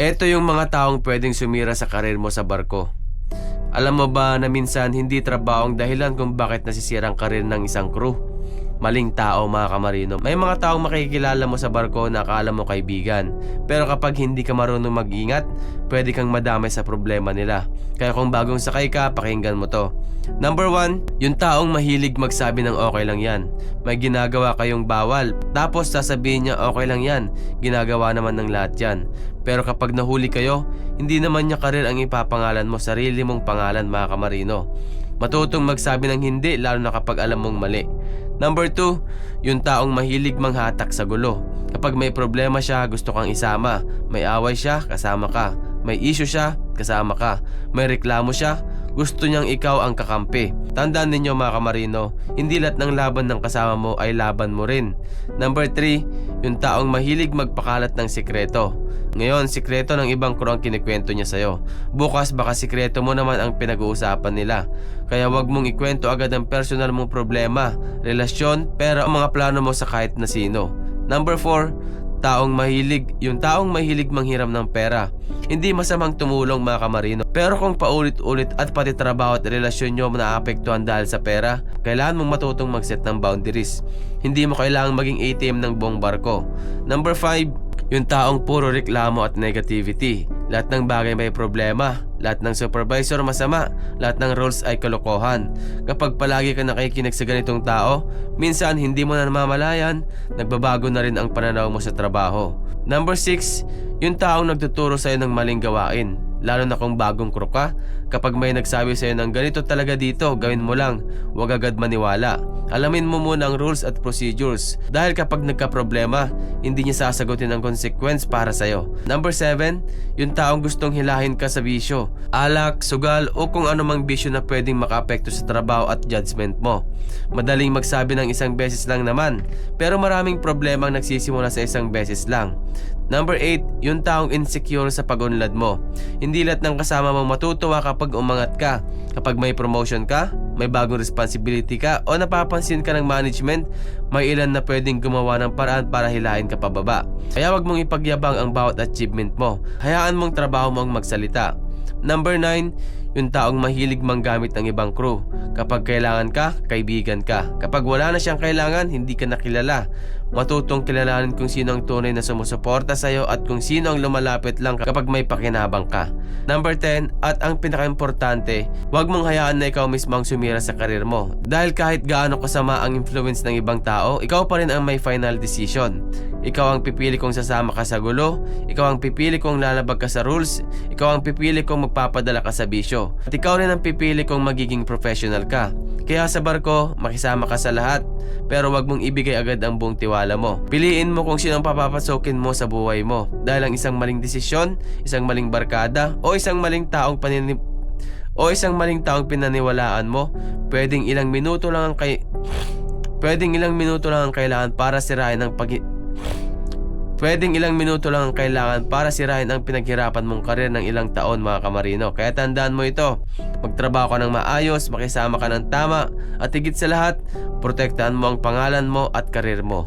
Eto yung mga taong pwedeng sumira sa karir mo sa barko. Alam mo ba na minsan hindi trabaho ang dahilan kung bakit nasisira ang karir ng isang crew? Maling tao, mga kamarino. May mga taong makikilala mo sa barko na akala mo kaibigan, pero kapag hindi ka marunong mag-ingat, pwede kang madamay sa problema nila. Kaya kung bagong sakay ka, pakinggan mo to. Number 1, yung taong mahilig magsabi ng okay lang yan. May ginagawa kayong bawal, tapos sasabihin niya okay lang yan, ginagawa naman ng lahat yan. Pero kapag nahuli kayo, hindi naman niya karir ang ipapangalan mo, sarili mong pangalan, mga kamarino. Matutong magsabi ng hindi, lalo na kapag alam mong mali. Number 2, yung taong mahilig manghatak sa gulo. Kapag may problema siya, gusto kang isama. May away siya, kasama ka. May issue siya, kasama ka. May reklamo siya, gusto niyang ikaw ang kakampi. Tandaan ninyo, mga kamarino, hindi lahat ng laban ng kasama mo ay laban mo rin. Number 3, yung taong mahilig magpakalat ng sikreto. Ngayon, sikreto ng ibang crew ang kinikwento niya sa'yo. Bukas baka sikreto mo naman ang pinag-uusapan nila. Kaya wag mong ikwento agad ang personal mong problema, relasyon, pera o mga plano mo sa kahit na sino. Number 4, yung taong mahilig manghiram ng pera. Hindi masamang tumulong, mga kamarino, pero kung paulit-ulit at pati trabaho at relasyon nyo naapektuhan dahil sa pera, kailangan mong matutong mag-set ng boundaries. Hindi mo kailangang maging ATM ng buong barko. Number 5, yung taong puro reklamo at negativity. Lahat ng bagay may problema, lahat ng supervisor masama, lahat ng rules ay kalokohan. Kapag palagi ka nakikinig sa ganitong tao, minsan hindi mo na namamalayan, nagbabago na rin ang pananaw mo sa trabaho. Number 6, yung taong nagtuturo sa'yo ng maling gawain. Lalo na kung bagong crew ka, kapag may nagsabi sa'yo ng ganito talaga dito, gawin mo lang, huwag agad maniwala. Alamin mo muna ang rules at procedures, dahil kapag nagka-problema, hindi niya sasagutin ang consequence para sa'yo. Number 7, yung taong gustong hilahin ka sa bisyo, alak, sugal o kung anumang bisyo na pwedeng makaapekto sa trabaho at judgment mo. Madaling magsabi ng isang beses lang naman, pero maraming problema ang nagsisimula sa isang beses lang. Number 8, yung taong insecure sa pag-unlad mo. Hindi lahat ng kasama mo matutuwa kapag umangat ka. Kapag may promotion ka, may bagong responsibility ka o napapansin ka ng management, may ilan na pwedeng gumawa ng paraan para hilahin ka pababa. Kaya wag mong ipagyabang ang bawat achievement mo. Hayaan mong trabaho mo ang magsalita. Number 9, yung taong mahilig manggamit ng ibang crew. Kapag kailangan ka, kaibigan ka. Kapag wala na siyang kailangan, hindi ka nakilala. Matutong kilalanin kung sino ang tunay na sumusuporta sa'yo at kung sino ang lumalapit lang kapag may pakinabang ka. Number 10, at ang pinakaimportante, huwag mong hayaan na ikaw mismo ang sumira sa karir mo. Dahil kahit gaano kasama ang influence ng ibang tao, ikaw pa rin ang may final decision. Ikaw ang pipili kung sasama ka sa gulo, ikaw ang pipili kung lalabag ka sa rules, ikaw ang pipili kung magpapadala ka sa bisyo, at ikaw rin ang pipili kung magiging professional ka. Kaya sa barko, makisama ka sa lahat, pero wag mong ibigay agad ang buong tiwala mo. Piliin mo kung sino ang papapasokin mo sa buhay mo, dahil ang isang maling desisyon, isang maling barkada, o isang maling taong pinaniwalaan mo, pwedeng ilang minuto lang ang kailangan para sirain ang pinaghirapan mong karir ng ilang taon, mga kamarino. Kaya tandaan mo ito, magtrabaho ka ng maayos, makisama ka ng tama, at higit sa lahat, protektahan mo ang pangalan mo at karir mo.